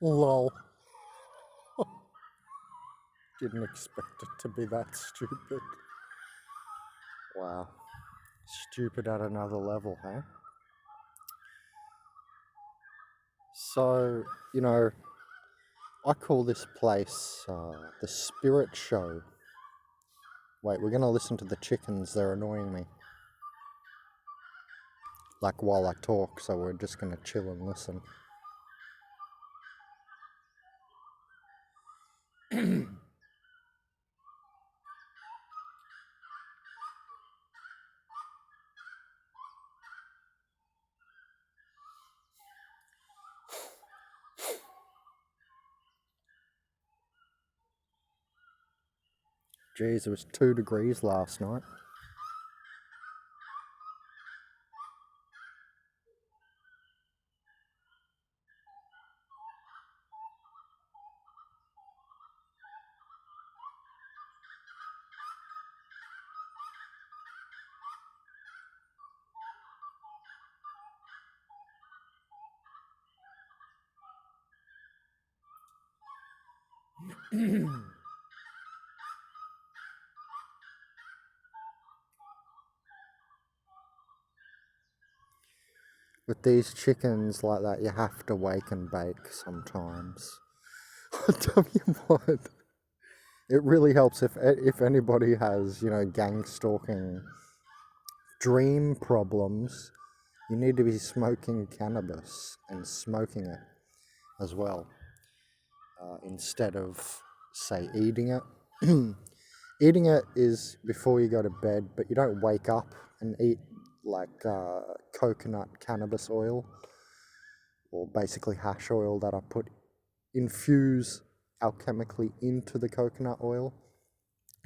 Lol. Didn't expect it to be that stupid. Wow. Stupid at another level, huh? So, I call this place the Spirit Show. Wait, we're going to listen to the chickens. They're annoying me. Like while I talk, so we're just going to chill and listen. Jeez, it was 2 degrees last night. With these chickens like that, you have to wake and bake sometimes. I tell you what, it really helps if anybody has, gang stalking dream problems. You need to be smoking cannabis and smoking it as well, instead of, say, eating it. Eating it is before you go to bed, but you don't wake up and eat like coconut cannabis oil, or basically hash oil that I infuse alchemically into the coconut oil.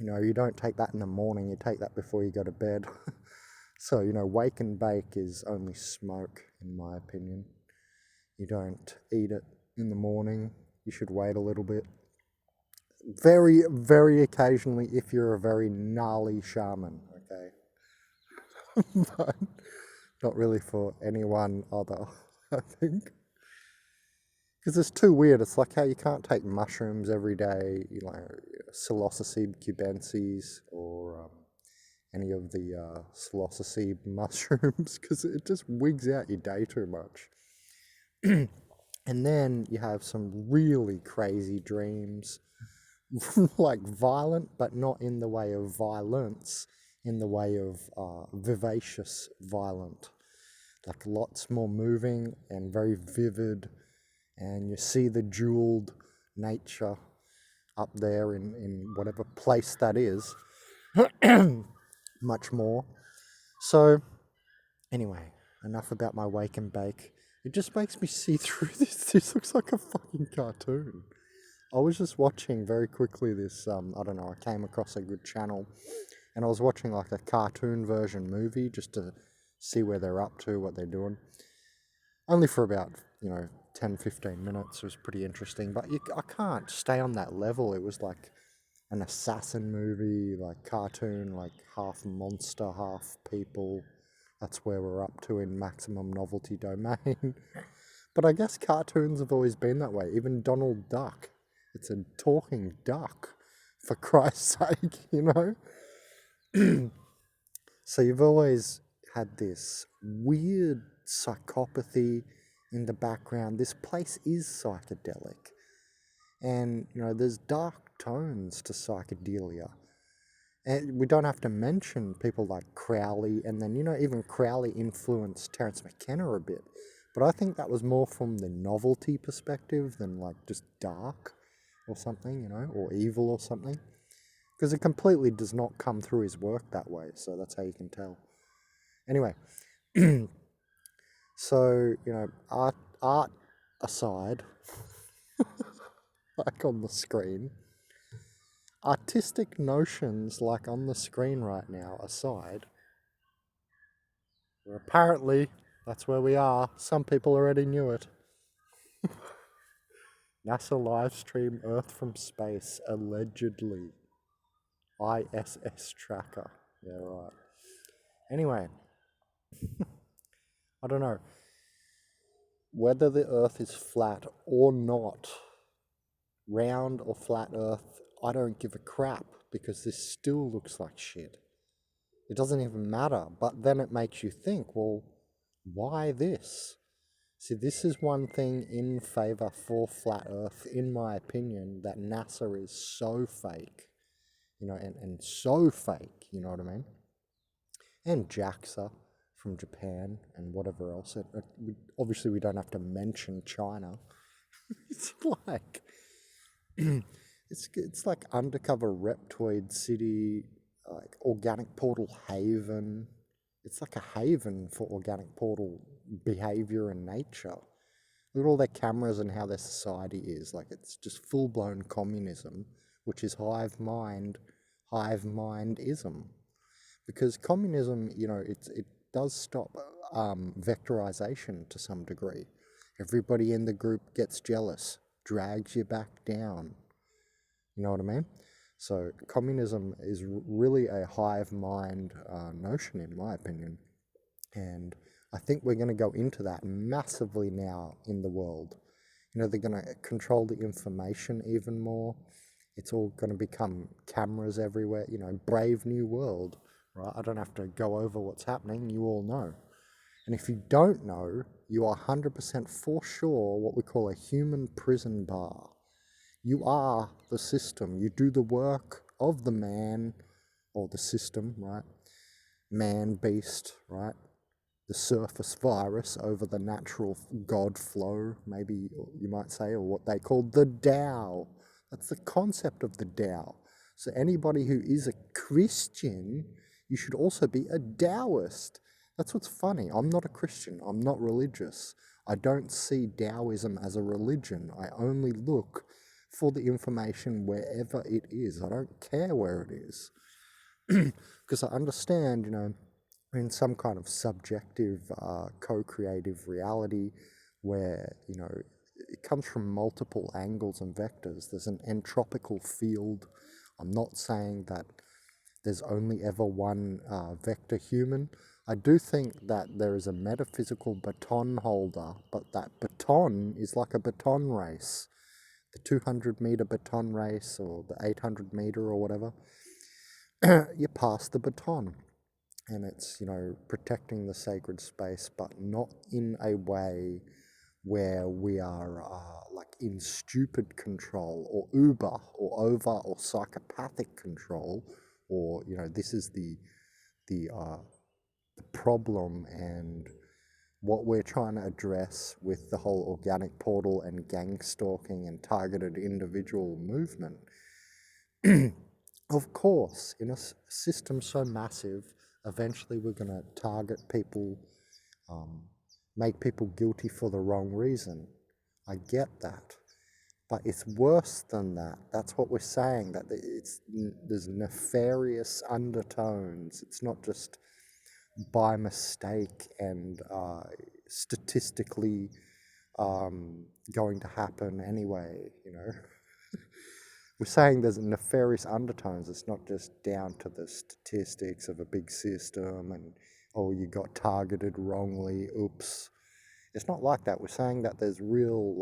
You don't take that in the morning, you take that before you go to bed. So, wake and bake is only smoke, in my opinion. You don't eat it in the morning. You should wait a little bit. Very, very occasionally if you're a very gnarly shaman, okay? But not really for anyone other, I think. Because it's too weird. It's like how you can't take mushrooms every day, psilocybe cubensis, or any of the psilocybe mushrooms, because it just wigs out your day too much. And then you have some really crazy dreams, like violent, but not in the way of violence, in the way of vivacious violent. Like lots more moving and very vivid, and you see the jeweled nature up there in whatever place that is. Much more. So, anyway, enough about my wake and bake. It just makes me see through this. This looks like a fucking cartoon. I was just watching very quickly this, I don't know, I came across a good channel, and I was watching like a cartoon version movie just to see where they're up to, what they're doing. Only for about, 10, 15 minutes. It was pretty interesting, but I can't stay on that level. It was like an assassin movie, like cartoon, like half monster, half people. That's where we're up to in maximum novelty domain. But I guess cartoons have always been that way. Even Donald Duck. It's a talking duck, for Christ's sake, So you've always had this weird psychopathy in the background. This place is psychedelic. And, there's dark tones to psychedelia. And we don't have to mention people like Crowley, and then, even Crowley influenced Terence McKenna a bit. But I think that was more from the novelty perspective than like just dark or something, or evil or something. Because it completely does not come through his work that way, so that's how you can tell. Anyway, so, art aside, like on the screen, artistic notions like on the screen right now aside, where apparently that's where we are. Some people already knew it. NASA live stream Earth from space, allegedly. ISS tracker. Yeah, right. Anyway, I don't know. whether the earth is flat or not, round or flat earth, I don't give a crap because this still looks like shit. It doesn't even matter. But then it makes you think, well, why this? See, this is one thing in favor for flat earth, in my opinion, that NASA is so fake, and so fake, you know what I mean? And JAXA from Japan and whatever else. Obviously, we don't have to mention China. It's like it's like undercover reptoid city, like organic portal haven. It's like a haven for organic portal behavior and nature. Look at all their cameras and how their society is. Like, it's just full blown communism, which is hive mindism. Because communism, it does stop vectorization to some degree. Everybody in the group gets jealous, drags you back down. You know what I mean? So communism is really a hive mind notion, in my opinion. And I think we're going to go into that massively now in the world. They're going to control the information even more. It's all going to become cameras everywhere. Brave new world, right? I don't have to go over what's happening. You all know. And if you don't know, you are 100% for sure what we call a human prison bar. You are the system. You do the work of the man or the system, right? Man, beast, right? The surface virus over the natural God flow, maybe you might say, or what they call the Tao. That's the concept of the Tao. So anybody who is a Christian, you should also be a Taoist. That's what's funny. I'm not a Christian. I'm not religious. I don't see Taoism as a religion. I only look for the information wherever it is. I don't care where it is. Because I understand, in some kind of subjective, co-creative reality where, it comes from multiple angles and vectors. There's an entropical field. I'm not saying that there's only ever one vector human. I do think that there is a metaphysical baton holder, but that baton is like a baton race. The 200-meter baton race or the 800-meter or whatever. You pass the baton. And it's, protecting the sacred space, but not in a way where we are like in stupid control or uber or over or psychopathic control, or this is the problem and what we're trying to address with the whole organic portal and gang stalking and targeted individual movement. Of course, in a system so massive, eventually we're going to target people, make people guilty for the wrong reason. I get that. But it's worse than that. That's what we're saying, that there's nefarious undertones. It's not just by mistake and statistically going to happen anyway, We're saying there's nefarious undertones. It's not just down to the statistics of a big system and, oh, you got targeted wrongly, oops. It's not like that. We're saying that there's real,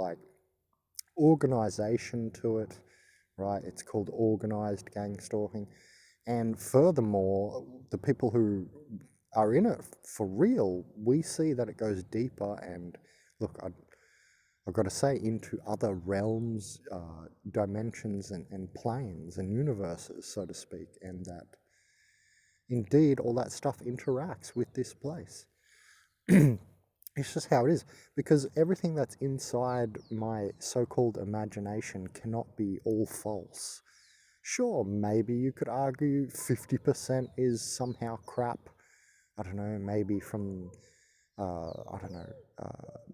organization to it, right? It's called organized gang stalking. And furthermore, the people who are in it for real, we see that it goes deeper and, look, I've got to say, into other realms, dimensions and planes and universes, so to speak, and that indeed all that stuff interacts with this place. It's just how it is, because everything that's inside my so-called imagination cannot be all false. Sure, maybe you could argue 50% is somehow crap. I don't know, maybe from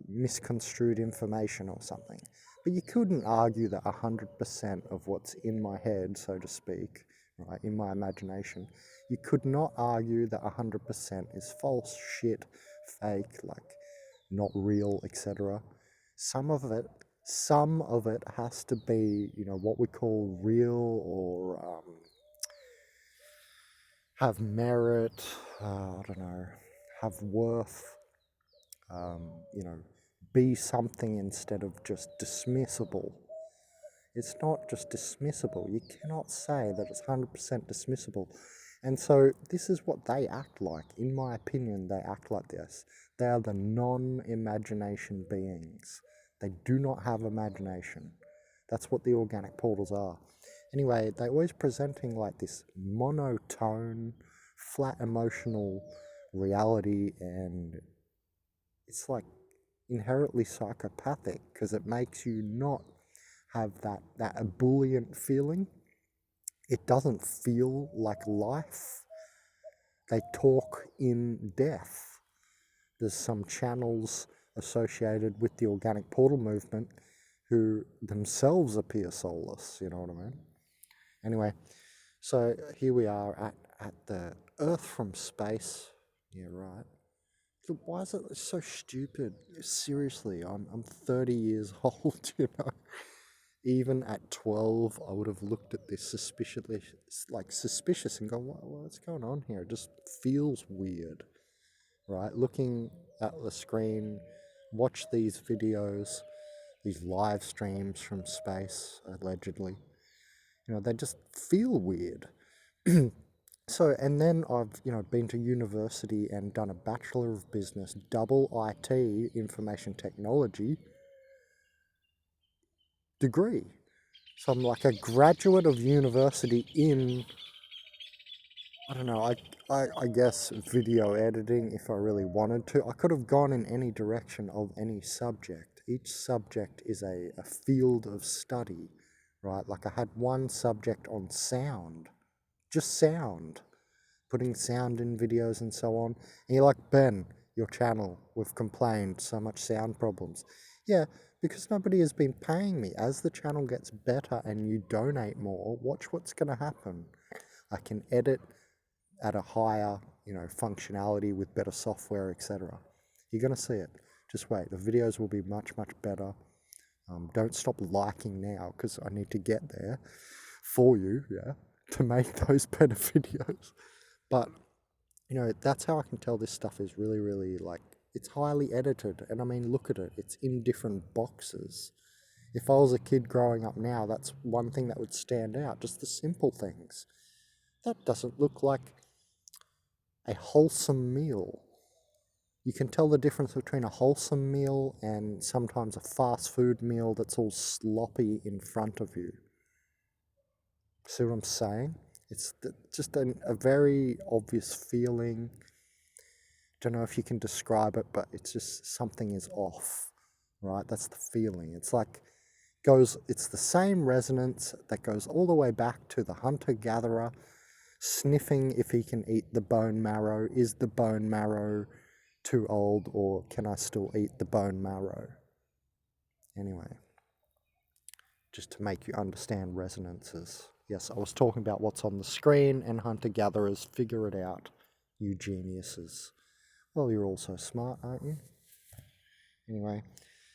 misconstrued information or something. But you couldn't argue that 100% of what's in my head, so to speak, right, in my imagination, you could not argue that 100% is false, shit, fake, not real, etc. Some of it has to be, what we call real or have merit, have worth, be something instead of just dismissible. It's not just dismissible. You cannot say that it's 100% dismissible. And so this is what they act like. In my opinion, they act like this. They are the non-imagination beings. They do not have imagination. That's what the organic portals are. Anyway, they're always presenting like this monotone, flat emotional reality, and it's like inherently psychopathic because it makes you not have that ebullient feeling. It doesn't feel like life. They talk in death. There's some channels associated with the organic portal movement who themselves appear soulless, you know what I mean? Anyway, so here we are at the Earth from space. Yeah, right. Why is it so stupid? Seriously, I'm 30 years old, you know. Even at 12, I would have looked at this suspicious and gone, what's going on here? It just feels weird, right? Looking at the screen, watch these videos, these live streams from space, allegedly. You know, they just feel weird. So, and then I've, been to university and done a Bachelor of Business, double IT, information technology degree. So I'm like a graduate of university in, I don't know, I guess video editing if I really wanted to. I could have gone in any direction of any subject. Each subject is a field of study, right? Like I had one subject on sound, just sound, putting sound in videos and so on. And you're like, Ben, your channel, we've complained, so much sound problems. Yeah, because nobody has been paying me. As the channel gets better and you donate more, watch what's going to happen. I can edit at a higher, functionality with better software, etc. You're going to see it. Just wait. The videos will be much, much better. Don't stop liking now because I need to get there for you, yeah, to make those better videos. But, that's how I can tell this stuff is really, really like, it's highly edited. And I mean, look at it. It's in different boxes. If I was a kid growing up now, that's one thing that would stand out. Just the simple things. That doesn't look like a wholesome meal. You can tell the difference between a wholesome meal and sometimes a fast food meal that's all sloppy in front of you. See what I'm saying? It's just a very obvious feeling. Don't know if you can describe it, but it's just something is off, right? That's the feeling. It's like it's the same resonance that goes all the way back to the hunter-gatherer sniffing if he can eat the bone marrow. Is the bone marrow too old, or can I still eat the bone marrow? Anyway, just to make you understand resonances. Yes, I was talking about what's on the screen, and hunter-gatherers figure it out. You geniuses. Well, you're all so smart, aren't you? Anyway,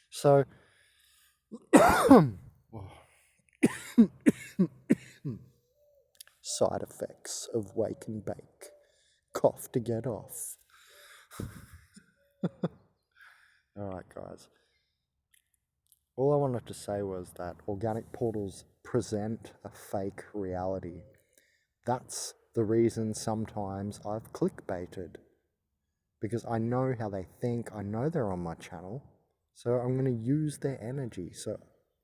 so side effects of wake and bake. Cough to get off. Alright, guys. All I wanted to say was that organic portals present a fake reality. That's the reason sometimes I've clickbaited. Because I know how they think, I know they're on my channel, so I'm going to use their energy. So,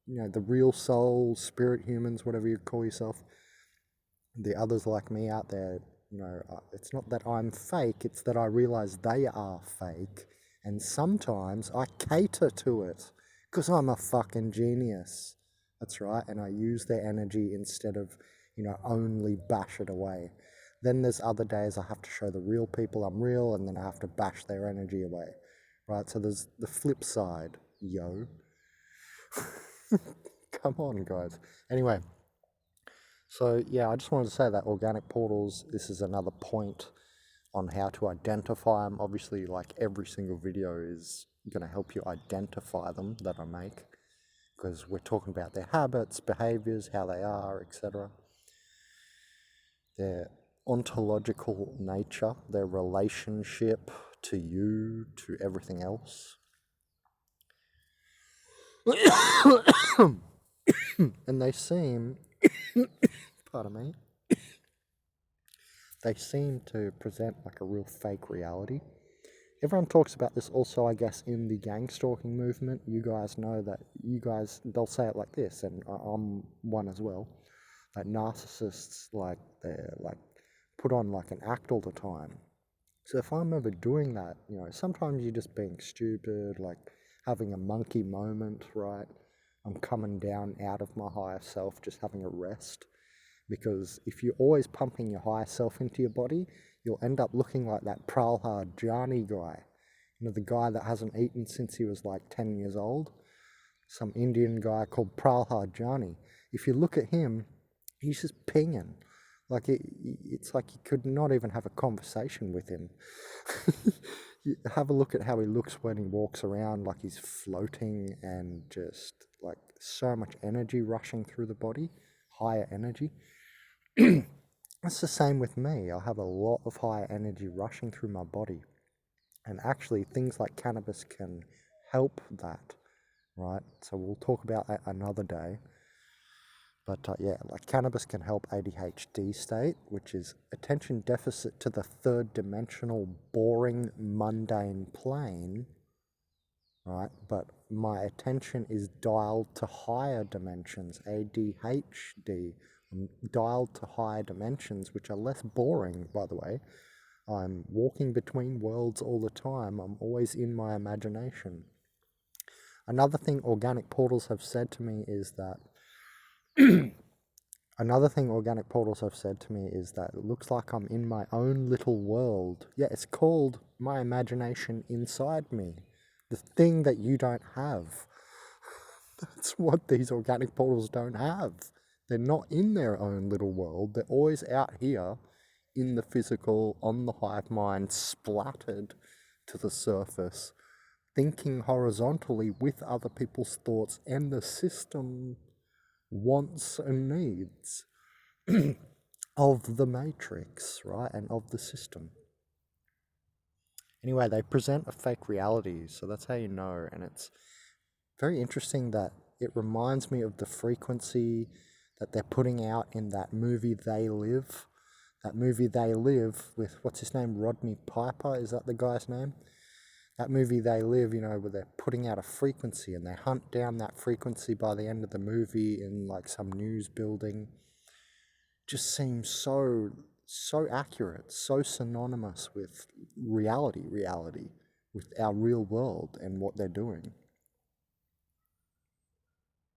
the real soul, spirit humans, whatever you call yourself, the others like me out there, it's not that I'm fake, it's that I realize they are fake, and sometimes I cater to it, because I'm a fucking genius. That's right, and I use their energy instead of, only bash it away. Then there's other days I have to show the real people I'm real, and then I have to bash their energy away. Right, so there's the flip side, yo. Come on, guys. Anyway, so yeah, I just wanted to say that organic portals, this is another point on how to identify them. Obviously, like every single video is going to help you identify them that I make, because we're talking about their habits, behaviors, how they are, etc. Their ontological nature, their relationship to you, to everything else. And they seem, pardon me, they seem to present like a real fake reality. Everyone talks about this also, I guess, in the gang stalking movement. You guys know that they'll say it like this, and I'm one as well. Like narcissists, like they're like put on like an act all the time. So if I'm ever doing that, sometimes you're just being stupid, like having a monkey moment, right? I'm coming down out of my higher self, just having a rest. Because if you're always pumping your higher self into your body, you'll end up looking like that Pralhad Jani guy. The guy that hasn't eaten since he was like 10 years old. Some Indian guy called Pralhad Jani. If you look at him, he's just pinging. Like it's like you could not even have a conversation with him. You have a look at how he looks when he walks around, like he's floating and just like so much energy rushing through the body, higher energy. It's the same with me. I have a lot of higher energy rushing through my body. And actually, things like cannabis can help that, right? So we'll talk about that another day. But yeah, like cannabis can help ADHD state, which is attention deficit to the third dimensional, boring, mundane plane, right? But my attention is dialed to higher dimensions, ADHD. I'm dialed to higher dimensions, which are less boring, by the way. I'm walking between worlds all the time. I'm always in my imagination. Another thing organic portals have said to me is that it looks like I'm in my own little world. Yeah, it's called my imagination inside me. The thing that you don't have. That's what these organic portals don't have. They're not in their own little world. They're always out here in the physical, on the hive mind, splattered to the surface, thinking horizontally with other people's thoughts and the system wants and needs of the matrix, right? And of the system. Anyway, they present a fake reality, so that's how you know. And it's very interesting that it reminds me of the frequency that they're putting out in that movie They Live. That movie They Live with, what's his name, Rodney Piper, is that the guy's name? That movie They Live, where they're putting out a frequency and they hunt down that frequency by the end of the movie in like some news building. Just seems so accurate, so synonymous with reality, with our real world and what they're doing.